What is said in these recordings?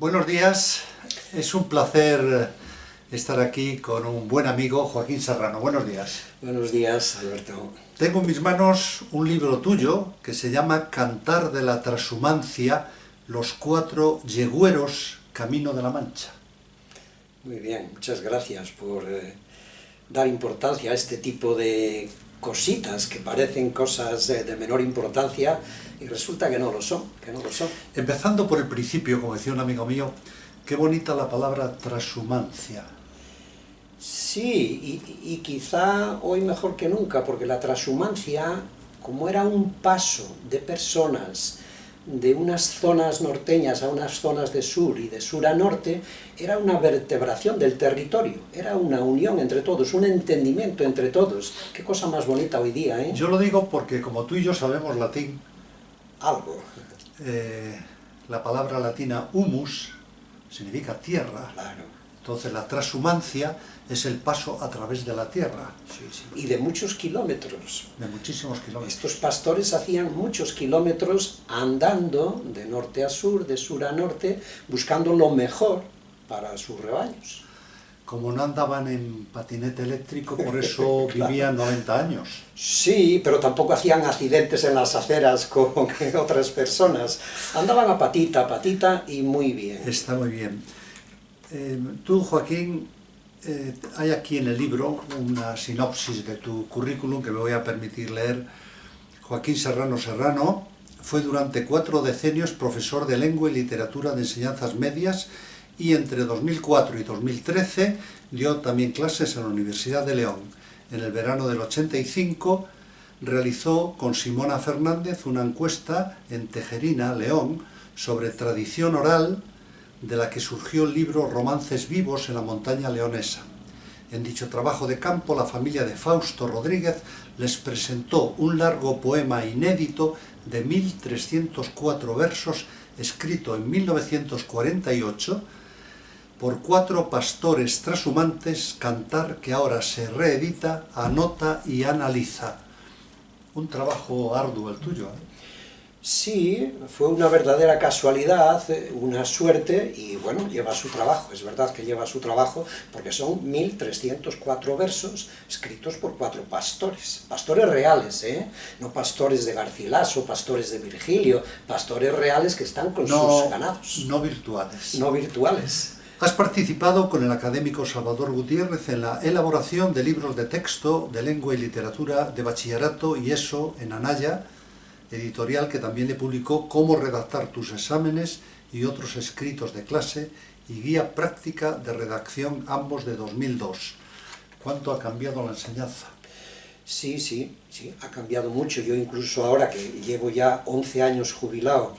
Buenos días, es un placer estar aquí con un buen amigo, Joaquín Serrano. Buenos días. Buenos días, Alberto. Tengo en mis manos un libro tuyo que se llama Cantar de la Trashumancia, los 4 yegüeros Camino de la Mancha. Muy bien, muchas gracias por dar importancia a este tipo de cositas que parecen cosas de menor importancia y resulta que no lo son, Empezando por el principio, como decía un amigo mío, qué bonita la palabra trashumancia. Sí, y quizá hoy mejor que nunca, porque la transhumancia, como era un paso de personas de unas zonas norteñas a unas zonas de sur y de sur a norte, era una vertebración del territorio, era una unión entre todos, un entendimiento entre todos. Qué cosa más bonita hoy día, ¿eh? Yo lo digo porque como tú y yo sabemos latín, Algo. La palabra latina humus significa tierra. Claro. Entonces la trashumancia es el paso a través de la tierra. Sí, sí. Y de muchos kilómetros. De muchísimos kilómetros. Estos pastores hacían muchos kilómetros andando de norte a sur, de sur a norte, buscando lo mejor para sus rebaños. Como no andaban en patinete eléctrico, por eso Claro. vivían 90 años. Sí, pero tampoco hacían accidentes en las aceras con otras personas. Andaban a patita y muy bien. Está muy bien. Tú, Joaquín, hay aquí en el libro una sinopsis de tu currículum que me voy a permitir leer. Joaquín Serrano Serrano fue durante 4 decenios profesor de lengua y literatura de enseñanzas medias y entre 2004 y 2013 dio también clases en la Universidad de León. En el verano del 85 realizó con Simona Fernández una encuesta en Tejerina, León, sobre tradición oral, de la que surgió el libro Romances vivos en la montaña leonesa. En dicho trabajo de campo, la familia de Fausto Rodríguez les presentó un largo poema inédito de 1304 versos, escrito en 1948, por 4 pastores trashumantes, cantar que ahora se reedita, anota y analiza. Un trabajo arduo el tuyo, ¿eh? Sí, fue una verdadera casualidad, una suerte, y bueno, lleva su trabajo, es verdad que lleva su trabajo, porque son 1304 versos escritos por 4 pastores, pastores reales, no pastores de Garcilaso, pastores de Virgilio, pastores reales que están con sus ganados. No virtuales. No virtuales. Has participado con el académico Salvador Gutiérrez en la elaboración de libros de texto de lengua y literatura de bachillerato y ESO en Anaya, editorial que también le publicó Cómo redactar tus exámenes y otros escritos de clase y guía práctica de redacción, ambos de 2002. ¿Cuánto ha cambiado la enseñanza? Sí, ha cambiado mucho. Yo incluso ahora que llevo ya 11 años jubilado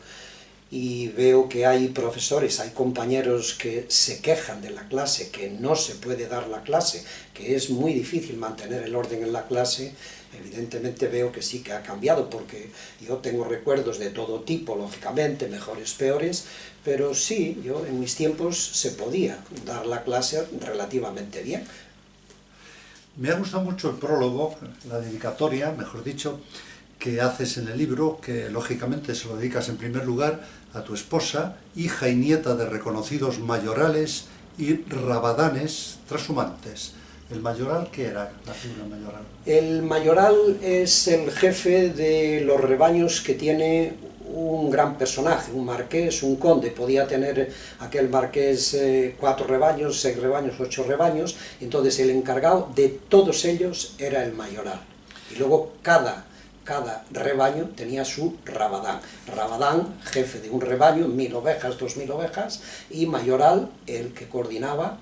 y veo que hay profesores, hay compañeros que se quejan de la clase, que no se puede dar la clase, que es muy difícil mantener el orden en la clase, evidentemente veo que sí que ha cambiado, porque yo tengo recuerdos de todo tipo, lógicamente, mejores, peores, pero sí, yo en mis tiempos se podía dar la clase relativamente bien. Me ha gustado mucho el prólogo, la dedicatoria, mejor dicho, que haces en el libro, que lógicamente se lo dedicas en primer lugar a tu esposa, hija y nieta de reconocidos mayorales y rabadanes trashumantes. ¿El mayoral qué era, la figura mayoral? El mayoral es el jefe de los rebaños que tiene un gran personaje, un marqués, un conde. Podía tener aquel marqués 4 rebaños, 6 rebaños, 8 rebaños, entonces el encargado de todos ellos era el mayoral. Y luego cada rebaño tenía su rabadán. Rabadán, jefe de un rebaño, 1000 ovejas, 2000 ovejas, y mayoral, el que coordinaba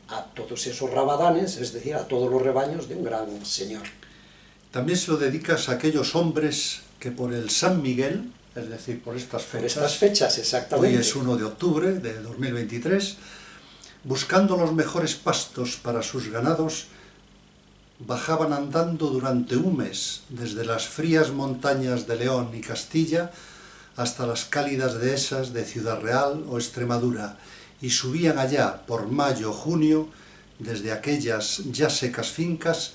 a todos esos rabadanes, es decir, a todos los rebaños de un gran señor. También se lo dedicas a aquellos hombres que por el San Miguel, es decir, por estas fechas, por estas fechas, exactamente. Hoy es 1 de octubre de 2023, buscando los mejores pastos para sus ganados, bajaban andando durante un mes desde las frías montañas de León y Castilla hasta las cálidas dehesas de Ciudad Real o Extremadura y subían allá por mayo o junio desde aquellas ya secas fincas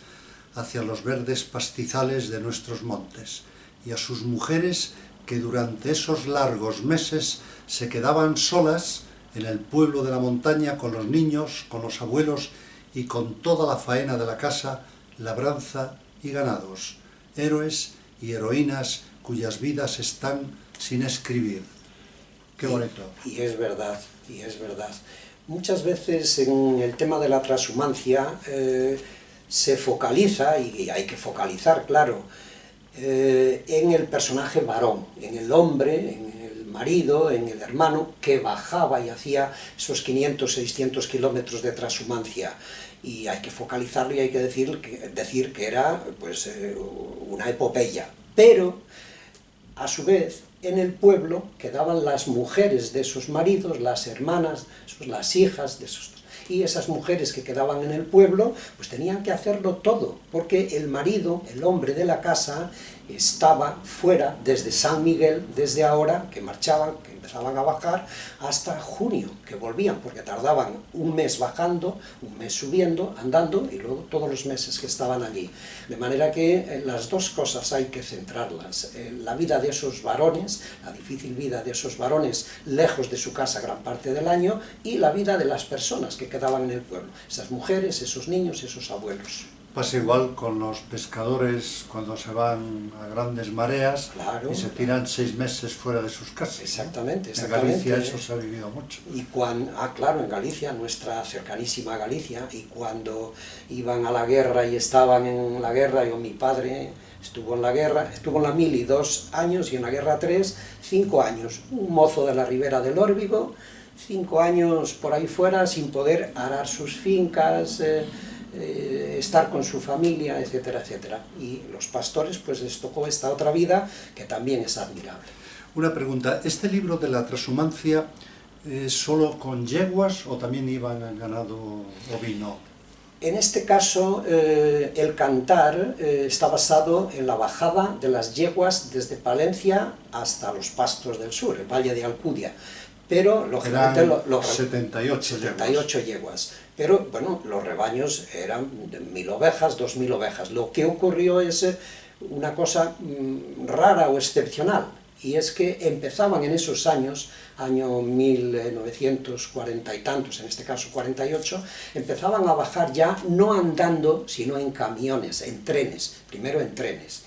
hacia los verdes pastizales de nuestros montes y a sus mujeres que durante esos largos meses se quedaban solas en el pueblo de la montaña, con los niños, con los abuelos y con toda la faena de la casa, labranza y ganados, héroes y heroínas cuyas vidas están sin escribir. Qué bonito. Y es verdad, y es verdad. Muchas veces en el tema de la transhumancia se focaliza, y hay que focalizar, claro, en el personaje varón, en el hombre, en el marido, en el hermano, que bajaba y hacía esos 500, 600 kilómetros de transhumancia. Y hay que focalizarlo y hay que decir que era pues, una epopeya. Pero, a su vez, en el pueblo quedaban las mujeres de esos maridos, las hermanas, las hijas de esos... Y esas mujeres que quedaban en el pueblo, pues tenían que hacerlo todo, porque el marido, el hombre de la casa, estaba fuera desde San Miguel, desde ahora, que marchaban, que empezaban a bajar, hasta junio, que volvían, porque tardaban un mes bajando, un mes subiendo, andando, y luego todos los meses que estaban allí. De manera que las dos cosas hay que centrarlas. La vida de esos varones, la difícil vida de esos varones lejos de su casa gran parte del año, y la vida de las personas que quedaban en el pueblo, esas mujeres, esos niños, esos abuelos. Pasa igual con los pescadores cuando se van a grandes mareas, claro, y se tiran 6 meses fuera de sus casas. Exactamente, ¿no? En Galicia eso se ha vivido mucho. Y claro, en Galicia, nuestra cercanísima Galicia, y cuando iban a la guerra y estaban en la guerra, mi padre estuvo en la guerra, estuvo en la mili 2 años y en la guerra 3, 5 años, un mozo de la ribera del Órbigo, 5 años por ahí fuera sin poder arar sus fincas, estar con su familia, etcétera, etcétera. Y los pastores pues les tocó esta otra vida que también es admirable. Una pregunta, ¿este libro de la transhumancia es solo con yeguas o también iban ganado ovino? En este caso, el cantar está basado en la bajada de las yeguas desde Palencia hasta los pastos del sur, el Valle de Alcudia. Pero, lógicamente, los 78 yeguas. Pero, bueno, los rebaños eran de 1000 ovejas, 2000 ovejas. Lo que ocurrió es una cosa rara o excepcional, y es que empezaban en esos años, año 1940 y tantos, en este caso 48, empezaban a bajar ya no andando, sino en camiones, en trenes, primero en trenes.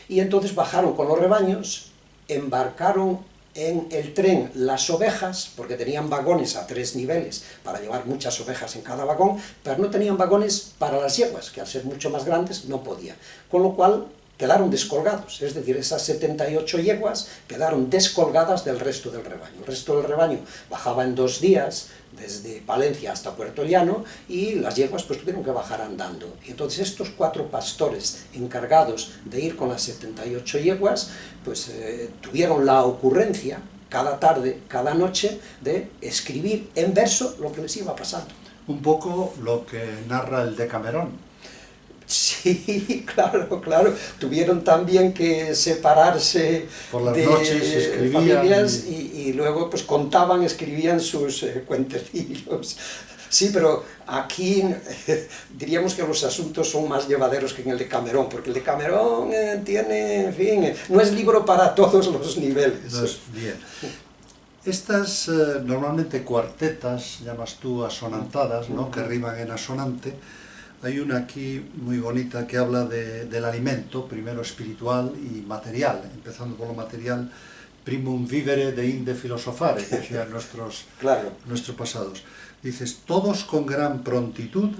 Y entonces bajaron con los rebaños, embarcaron en el tren las ovejas, porque tenían vagones a 3 niveles para llevar muchas ovejas en cada vagón, pero no tenían vagones para las yeguas, que al ser mucho más grandes no podían. Con lo cual quedaron descolgados, es decir, esas 78 yeguas quedaron descolgadas del resto del rebaño. El resto del rebaño bajaba en 2 días, desde Palencia hasta Puerto Llano, y las yeguas pues tuvieron que bajar andando. Y entonces estos 4 pastores encargados de ir con las 78 yeguas, pues tuvieron la ocurrencia, cada tarde, cada noche, de escribir en verso lo que les iba pasando. Un poco lo que narra el Decamerón. Sí, claro, claro. Tuvieron también que separarse por las de noches, familias y luego pues contaban, escribían sus cuentecillos. Sí, pero aquí diríamos que los asuntos son más llevaderos que en el Decamerón, porque el Decamerón tiene, en fin, no es libro para todos los niveles. Bien. Estas normalmente cuartetas, llamas tú asonantadas, ¿no? Que riman en asonante. Hay una aquí muy bonita que habla del alimento, primero espiritual y material, empezando por lo material, primum vivere de inde filosofare, decían nuestros pasados. Dices, todos con gran prontitud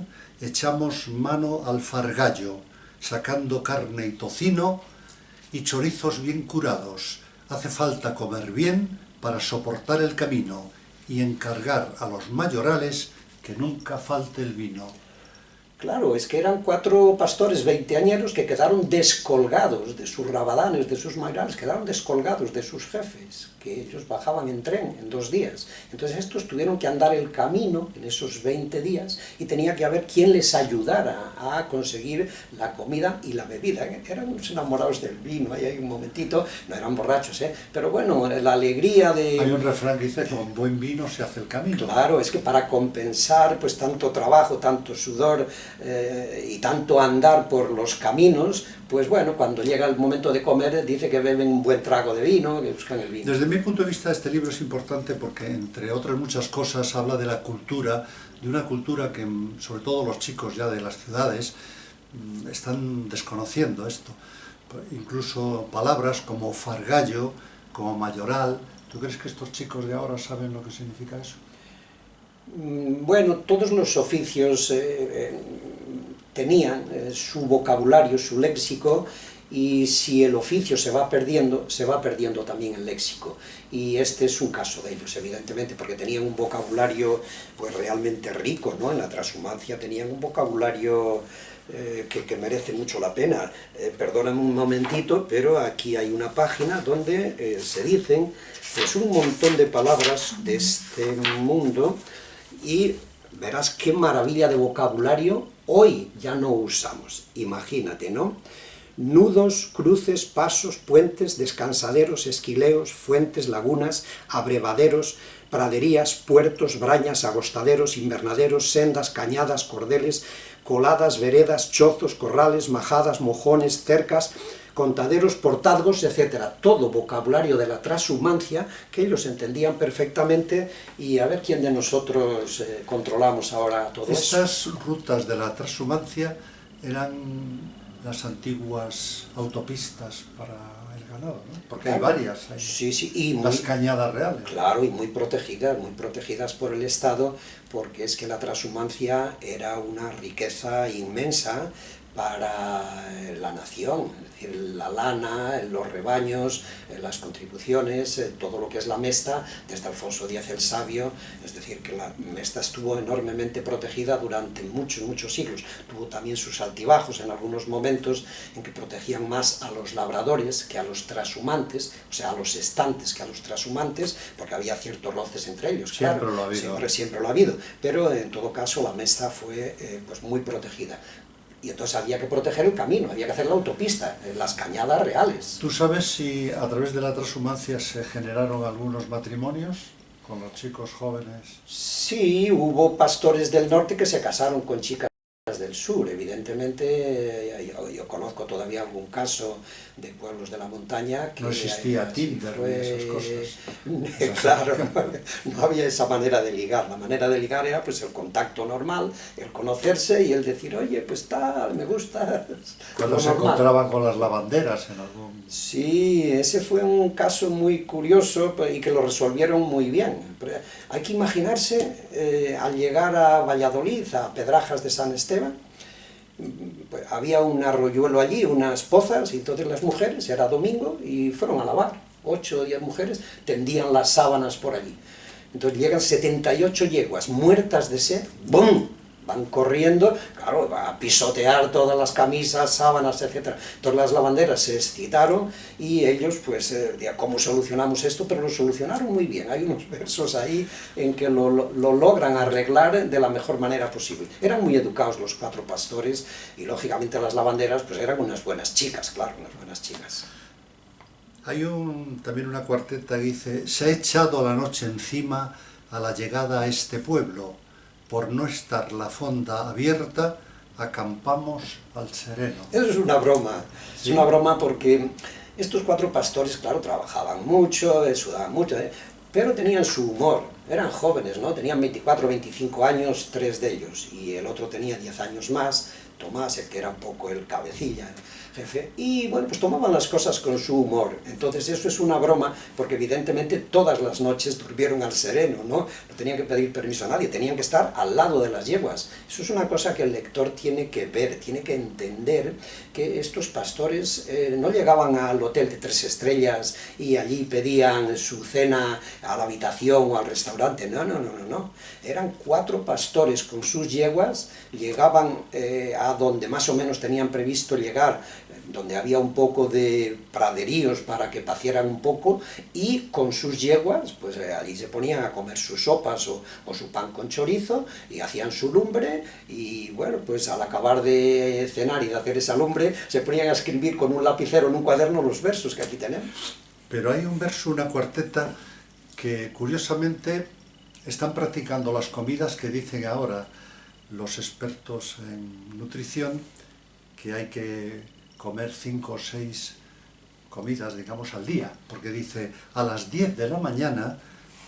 echamos mano al fargallo, sacando carne y tocino y chorizos bien curados. Hace falta comer bien para soportar el camino y encargar a los mayorales que nunca falte el vino. Claro, es que eran 4 pastores veinteañeros que quedaron descolgados de sus rabadanes, de sus mayorales, quedaron descolgados de sus jefes, que ellos bajaban en tren en 2 días. Entonces estos tuvieron que andar el camino en esos 20 días y tenía que haber quien les ayudara a conseguir la comida y la bebida. Eran unos enamorados del vino, ahí hay un momentito, no eran borrachos, pero bueno, la alegría de... Hay un refrán que dice, con buen vino se hace el camino. Claro, es que para compensar pues tanto trabajo, tanto sudor, y tanto andar por los caminos, pues bueno, cuando llega el momento de comer dice que beben un buen trago de vino, que buscan el vino. Desde mi punto de vista este libro es importante porque, entre otras muchas cosas, habla de la cultura, de una cultura que sobre todo los chicos ya de las ciudades están desconociendo esto. Incluso palabras como fargallo, como mayoral. ¿Tú crees que estos chicos de ahora saben lo que significa eso? Bueno, todos los oficios tenían su vocabulario, su léxico, y si el oficio se va perdiendo también el léxico. Y este es un caso de ellos, evidentemente, porque tenían un vocabulario pues realmente rico, ¿no? En la transhumancia tenían un vocabulario que merece mucho la pena. Perdóname un momentito, pero aquí hay una página donde se dicen pues un montón de palabras de este mundo, y verás qué maravilla de vocabulario hoy ya no usamos, imagínate, ¿no? Nudos, cruces, pasos, puentes, descansaderos, esquileos, fuentes, lagunas, abrevaderos, praderías, puertos, brañas, agostaderos, invernaderos, sendas, cañadas, cordeles, coladas, veredas, chozos, corrales, majadas, mojones, cercas, contaderos, portazgos, etc. Todo vocabulario de la transhumancia que ellos entendían perfectamente, y a ver quién de nosotros controlamos ahora todo eso. Estas rutas de la transhumancia eran las antiguas autopistas para el ganado, ¿no? Porque hay varias, hay sí, sí, y las cañadas reales. Claro, y muy protegidas por el Estado, porque es que la transhumancia era una riqueza inmensa para la nación, es decir, la lana, los rebaños, las contribuciones, todo lo que es la mesta, desde Alfonso X el Sabio, es decir, que la mesta estuvo enormemente protegida durante muchos siglos. Tuvo también sus altibajos en algunos momentos en que protegían más a los labradores que a los transhumantes, o sea, a los estantes que a los transhumantes, porque había ciertos roces entre ellos, siempre claro, lo ha habido. siempre lo ha habido, pero en todo caso la mesta fue pues muy protegida. Y entonces había que proteger el camino, había que hacer la autopista, las cañadas reales. ¿Tú sabes si a través de la transhumancia se generaron algunos matrimonios con los chicos jóvenes? Sí, hubo pastores del norte que se casaron con chicas del sur, evidentemente. Yo conozco todavía algún caso de pueblos de la montaña que no existía Tinder ni esas cosas. Claro, no había esa manera de ligar. La manera de ligar era pues el contacto normal, el conocerse y el decir, oye, pues tal, me gusta. Cuando se encontraban con las lavanderas en algún... Sí, ese fue un caso muy curioso y que lo resolvieron muy bien. Hay que imaginarse, al llegar a Valladolid, a Pedrajas de San Esteban, pues había un arroyuelo allí, unas pozas, y entonces las mujeres, era domingo, y fueron a lavar. 8 o 10 mujeres tendían las sábanas por allí. Entonces llegan 78 yeguas muertas de sed, ¡bum!, van corriendo, claro, a pisotear todas las camisas, sábanas, etc. Entonces las lavanderas se excitaron y ellos, pues, ¿cómo solucionamos esto? Pero lo solucionaron muy bien. Hay unos versos ahí en que lo logran arreglar de la mejor manera posible. Eran muy educados los 4 pastores y, lógicamente, las lavanderas, pues, eran unas buenas chicas, claro, unas buenas chicas. Hay también una cuarteta que dice: se ha echado la noche encima a la llegada a este pueblo. Por no estar la fonda abierta, acampamos al sereno. Eso es una broma, ¿sí? Es una broma porque estos 4 pastores, claro, trabajaban mucho, sudaban mucho, pero tenían su humor, eran jóvenes, ¿no? Tenían 24, 25 años, 3 de ellos, y el otro tenía 10 años más, Tomás, el que era un poco el cabecilla, jefe, y bueno, pues tomaban las cosas con su humor. Entonces eso es una broma, porque evidentemente todas las noches durmieron al sereno, ¿no? No tenían que pedir permiso a nadie, tenían que estar al lado de las yeguas. Eso es una cosa que el lector tiene que ver, tiene que entender que estos pastores no llegaban al hotel de 3 estrellas y allí pedían su cena a la habitación o al restaurante, no. Eran 4 pastores con sus yeguas, llegaban a donde más o menos tenían previsto llegar, donde había un poco de praderíos para que paciaran un poco, y con sus yeguas, pues allí se ponían a comer sus sopas o su pan con chorizo, y hacían su lumbre, y bueno, pues al acabar de cenar y de hacer esa lumbre, se ponían a escribir con un lapicero en un cuaderno los versos que aquí tenemos. Pero hay un verso, una cuarteta, que curiosamente están practicando las comidas que dicen ahora, los expertos en nutrición que hay que comer 5 o 6 comidas, digamos, al día, porque dice, a las 10 de la mañana,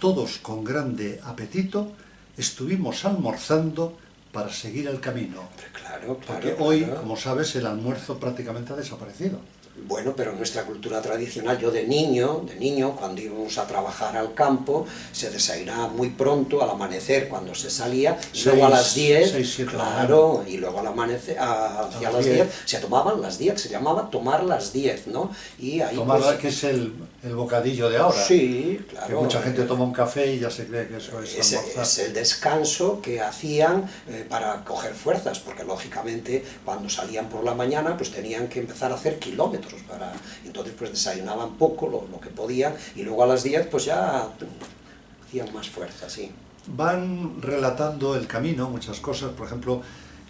todos con grande apetito, estuvimos almorzando para seguir el camino. Claro, Porque hoy, como sabes, el almuerzo prácticamente ha desaparecido. Bueno, pero en nuestra cultura tradicional, yo de niño, cuando íbamos a trabajar al campo, se desayunaba muy pronto, al amanecer, cuando se salía, y luego a las 10, 6, 7, claro, y luego al amanecer, hacia las 10, se tomaban las 10, se llamaba tomar las 10, ¿no? Y ahí, tomar, pues, que es el bocadillo de ahora. Sí, claro. Que mucha gente toma un café y ya se cree que eso es almorzar. Es el descanso que hacían para coger fuerzas, porque lógicamente cuando salían por la mañana pues tenían que empezar a hacer kilómetros, entonces pues desayunaban poco, lo que podían, y luego a las 10 pues ya hacían más fuerza, sí. Van relatando el camino, muchas cosas, por ejemplo,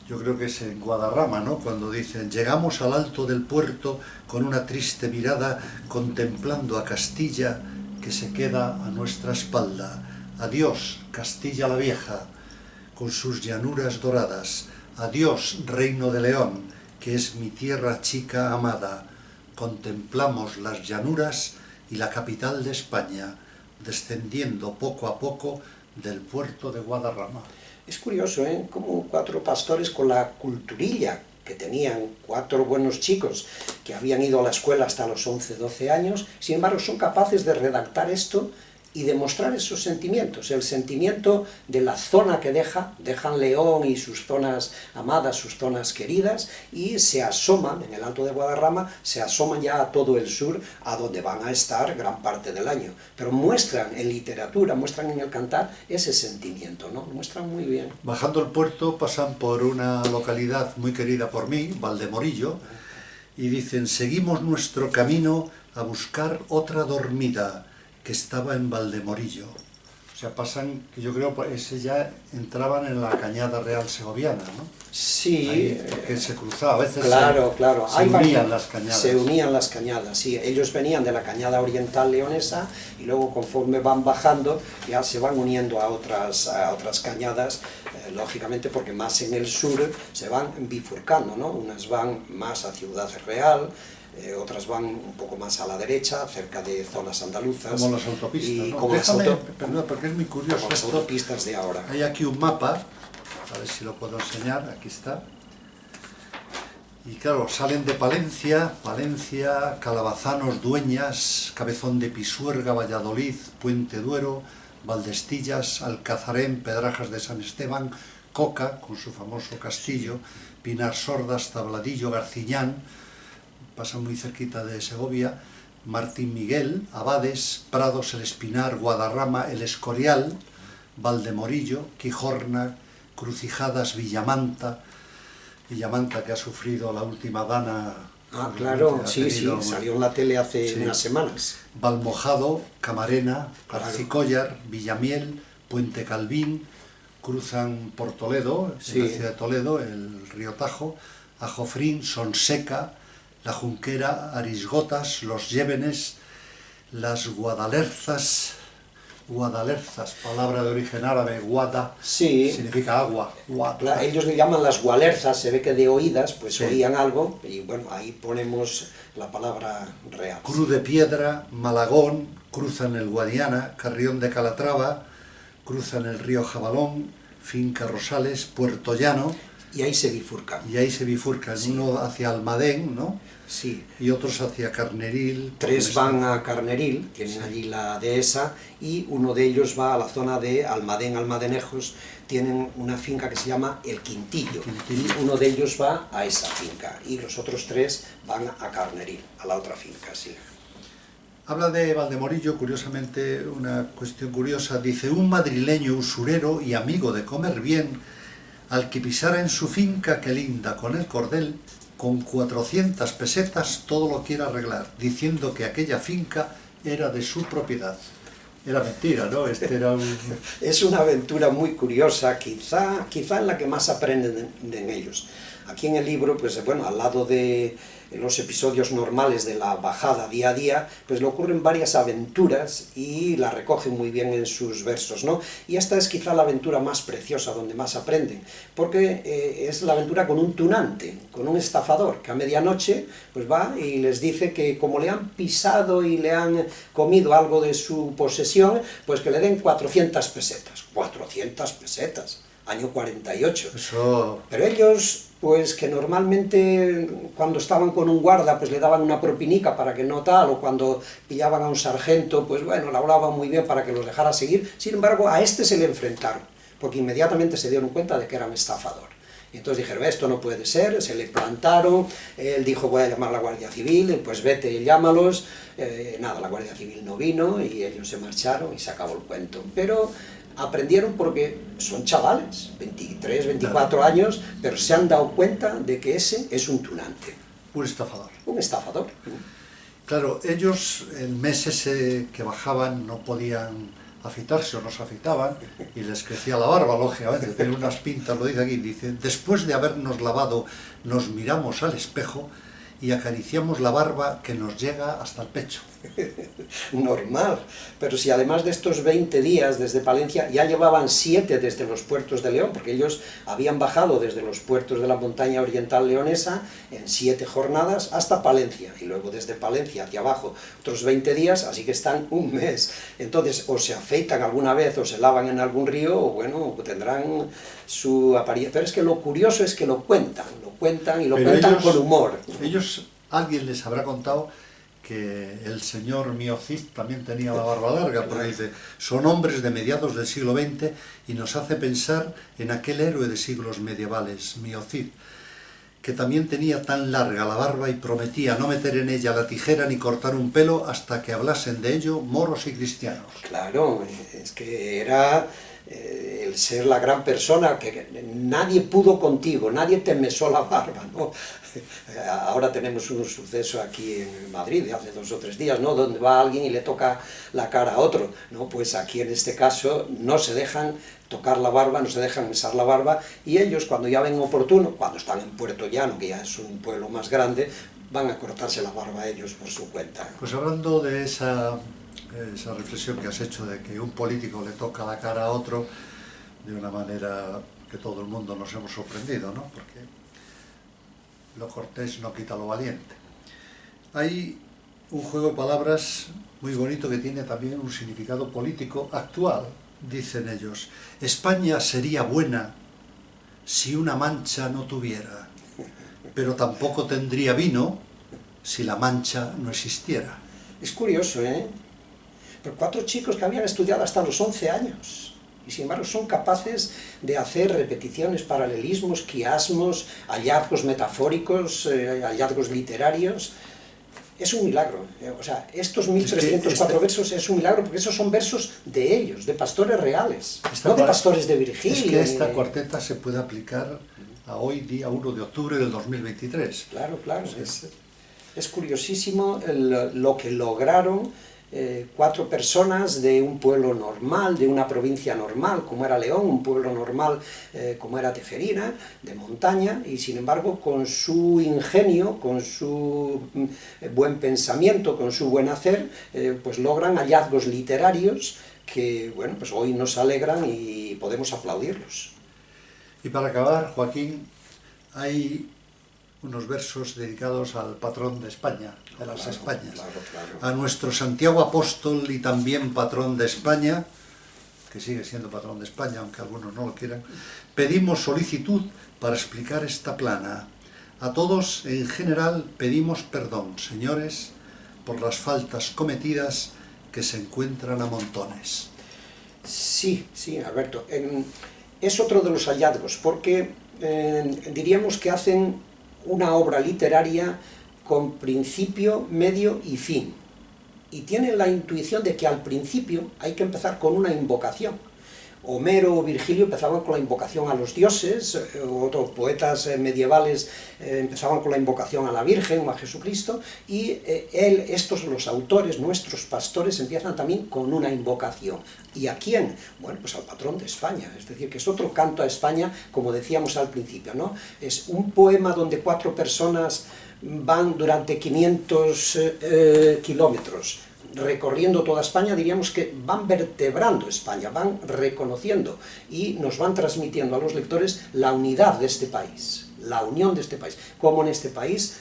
yo creo que es en Guadarrama, ¿no? Cuando dicen, llegamos al alto del puerto con una triste mirada, contemplando a Castilla que se queda a nuestra espalda. Adiós, Castilla la Vieja, con sus llanuras doradas. Adiós, Reino de León, que es mi tierra chica amada. Contemplamos las llanuras y la capital de España, descendiendo poco a poco del puerto de Guadarrama. Es curioso, ¿eh? Como 4 pastores con la culturilla que tenían, 4 buenos chicos que habían ido a la escuela hasta los 11, 12 años, sin embargo son capaces de redactar esto y demostrar esos sentimientos, el sentimiento de la zona que dejan León y sus zonas amadas, sus zonas queridas, y se asoman, en el Alto de Guadarrama, se asoman ya a todo el sur, a donde van a estar gran parte del año. Pero muestran en literatura, muestran en el cantar ese sentimiento, ¿no? Muestran muy bien. Bajando el puerto pasan por una localidad muy querida por mí, Valdemorillo, y dicen, seguimos nuestro camino a buscar otra dormida, que estaba en Valdemorillo. O sea, pasan, que yo creo que ese ya entraban en la Cañada Real Segoviana, ¿no? Sí. Ahí, que se cruzaba, a veces claro. se unían las cañadas. Se unían las cañadas, sí. Ellos venían de la Cañada Oriental Leonesa y luego conforme van bajando ya se van uniendo a otras cañadas, lógicamente porque más en el sur se van bifurcando, ¿no? Unas van más a Ciudad Real, otras van un poco más a la derecha, cerca de zonas andaluzas. Como las autopistas, y ¿no? como Perdón, porque es muy curioso. Como las autopistas de ahora. Hay aquí un mapa, a ver si lo puedo enseñar, aquí está. Y claro, salen de Palencia, Calabazanos, Dueñas, Cabezón de Pisuerga, Valladolid, Puente Duero, Valdestillas, Alcazarén, Pedrajas de San Esteban, Coca, con su famoso castillo, Pinar Sordas, Tabladillo, Garciñán, pasa muy cerquita de Segovia, Martín Miguel, Abades, Prados, El Espinar, Guadarrama, El Escorial, Valdemorillo, Quijorna, Crucijadas, Villamanta que ha sufrido la última dana. Claro, sí, salió en la tele hace unas semanas. Valmojado, Camarena, Arcicollar, Villamiel, Puente Calvín, cruzan por Toledo, en la ciudad de Toledo, el río Tajo, Ajofrín, Sonseca, La Junquera, Arisgotas, Los Llévenes, las Guadalerzas, palabra de origen árabe, guada, significa agua. Ellos le llaman las gualerzas, se ve que de oídas, pues oían algo, y bueno, ahí ponemos la palabra real. Cruz de Piedra, Malagón, cruzan el Guadiana, Carrión de Calatrava, cruzan el río Jabalón, Finca Rosales, Puerto Llano. Y ahí se bifurcan. Uno hacia Almadén, ¿no? Sí. Y otros hacia Carneril. 3 van a Carneril, tienen allí la dehesa, y uno de ellos va a la zona de Almadén, Almadenejos, tienen una finca que se llama El Quintillo, y uno de ellos va a esa finca, y los otros 3 van a Carneril, a la otra finca, sí. Habla de Valdemorillo, curiosamente, una cuestión curiosa, dice, un madrileño usurero y amigo de comer bien, al que pisara en su finca que linda con el cordel, con 400 pesetas todo lo quiere arreglar, diciendo que aquella finca era de su propiedad. Era mentira, ¿no? Es una aventura muy curiosa, quizá en la que más aprenden de ellos. Aquí en el libro, pues bueno, al lado de los episodios normales de la bajada día a día, pues le ocurren varias aventuras y la recoge muy bien en sus versos, ¿no? Y esta es quizá la aventura más preciosa, donde más aprenden, porque es la aventura con un tunante, con un estafador, que a medianoche pues va y les dice que como le han pisado y le han comido algo de su posesión, pues que le den 400 pesetas. 400 pesetas, año 48. Eso... Pero ellos, pues que normalmente cuando estaban con un guarda, pues le daban una propinica para que no tal, o cuando pillaban a un sargento, pues bueno, le hablaban muy bien para que los dejara seguir. Sin embargo, a este se le enfrentaron, porque inmediatamente se dieron cuenta de que era un estafador. Y entonces dijeron, esto no puede ser, se le plantaron, él dijo, voy a llamar a la Guardia Civil, pues vete y llámalos. Nada, la Guardia Civil no vino y ellos se marcharon y se acabó el cuento. Pero aprendieron porque son chavales, 23, 24 años, pero se han dado cuenta de que ese es un tunante. Un estafador. Un estafador. Claro, ellos el mes ese que bajaban no podían afeitarse o no se afeitaban y les crecía la barba, lógicamente, tenían unas pintas, lo dice aquí, dice, después de habernos lavado nos miramos al espejo y acariciamos la barba que nos llega hasta el pecho. Normal, pero si además de estos 20 días desde Palencia ya llevaban 7 desde los puertos de León, porque ellos habían bajado desde los puertos de la montaña oriental leonesa en 7 jornadas hasta Palencia, y luego desde Palencia hacia abajo otros 20 días, así que están un mes. Entonces o se afeitan alguna vez o se lavan en algún río, o bueno, tendrán su apariencia. Pero es que lo curioso es que lo cuentan y lo cuentan ellos, con humor. Alguien les habrá contado que el señor Mío Cid también tenía la barba larga, porque dice, son hombres de mediados del siglo XX y nos hace pensar en aquel héroe de siglos medievales, Mío Cid, que también tenía tan larga la barba y prometía no meter en ella la tijera ni cortar un pelo hasta que hablasen de ello moros y cristianos. Claro, es que era el ser la gran persona, que nadie pudo contigo, nadie te mesó la barba, ¿no? Ahora tenemos un suceso aquí en Madrid de hace 2 o 3 días, ¿no? Donde va alguien y le toca la cara a otro, ¿no? Pues aquí en este caso no se dejan tocar la barba, no se dejan mesar la barba, y ellos cuando ya ven oportuno, cuando están en Puerto Llano, que ya es un pueblo más grande, van a cortarse la barba ellos por su cuenta. Pues hablando de esa reflexión que has hecho de que un político le toca la cara a otro de una manera que todo el mundo nos hemos sorprendido, ¿no? Porque lo cortés no quita lo valiente. Hay un juego de palabras muy bonito que tiene también un significado político actual. Dicen ellos, España sería buena si una mancha no tuviera, pero tampoco tendría vino si la mancha no existiera. Es curioso, ¿eh? Pero 4 chicos que habían estudiado hasta los 11 años, y sin embargo son capaces de hacer repeticiones, paralelismos, quiasmos, hallazgos metafóricos, hallazgos literarios. Es un milagro, o sea, estos 1304 versos es un milagro, porque esos son versos de ellos, de pastores reales, no de pastores de Virgilio. Es que esta cuarteta se puede aplicar a hoy, día 1 de octubre del 2023. Claro, claro, es curiosísimo lo que lograron 4 personas de un pueblo normal, de una provincia normal, como era León, un pueblo normal como era Tejerina, de montaña, y sin embargo con su ingenio, con su buen pensamiento, con su buen hacer, pues logran hallazgos literarios que, bueno, pues hoy nos alegran y podemos aplaudirlos. Y para acabar, Joaquín, hay unos versos dedicados al patrón de España, de las Españas. Claro. A nuestro Santiago Apóstol y también patrón de España, que sigue siendo patrón de España, aunque algunos no lo quieran, pedimos solicitud para explicar esta plana. A todos en general pedimos perdón, señores, por las faltas cometidas que se encuentran a montones. Sí, Alberto. Es otro de los hallazgos, porque diríamos que hacen una obra literaria con principio, medio y fin. Y tienen la intuición de que al principio hay que empezar con una invocación. Homero o Virgilio empezaban con la invocación a los dioses, otros poetas medievales empezaban con la invocación a la Virgen o a Jesucristo, y los autores, nuestros pastores, empiezan también con una invocación. ¿Y a quién? Bueno, pues al patrón de España, es decir, que es otro canto a España, como decíamos al principio, ¿no? Es un poema donde 4 personas van durante 500 kilómetros, recorriendo toda España, diríamos que van vertebrando España, van reconociendo y nos van transmitiendo a los lectores la unidad de este país, la unión de este país, como en este país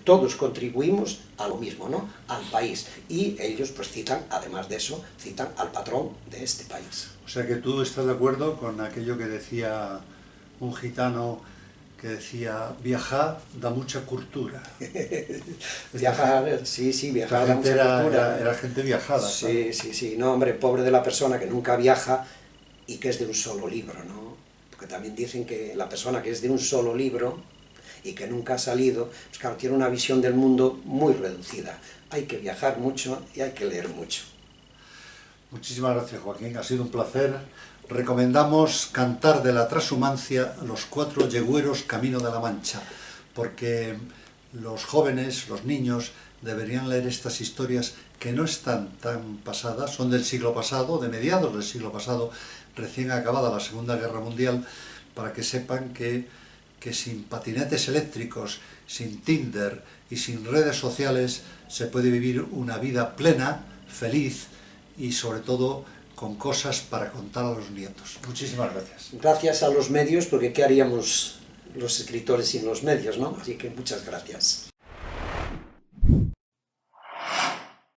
todos contribuimos a lo mismo, ¿no? Al país, y ellos pues citan, además de eso, citan al patrón de este país. O sea que tú estás de acuerdo con aquello que decía un gitano, que decía, viajar da mucha cultura. Viajar, sí, viajar da mucha cultura. Era gente viajada. Sí, claro. sí, no, hombre, pobre de la persona que nunca viaja y que es de un solo libro, ¿no? Porque también dicen que la persona que es de un solo libro y que nunca ha salido, pues claro, tiene una visión del mundo muy reducida. Hay que viajar mucho y hay que leer mucho. Muchísimas gracias, Joaquín, ha sido un placer. Recomendamos Cantar de la Trashumancia, los 4 yegüeros Camino de la Mancha, porque los jóvenes, los niños, deberían leer estas historias que no están tan pasadas, son del siglo pasado, de mediados del siglo pasado, recién acabada la Segunda Guerra Mundial, para que sepan que sin patinetes eléctricos, sin Tinder y sin redes sociales se puede vivir una vida plena, feliz y sobre todo con cosas para contar a los nietos. Muchísimas gracias. Gracias a los medios, porque ¿qué haríamos los escritores sin los medios, no? Así que muchas gracias.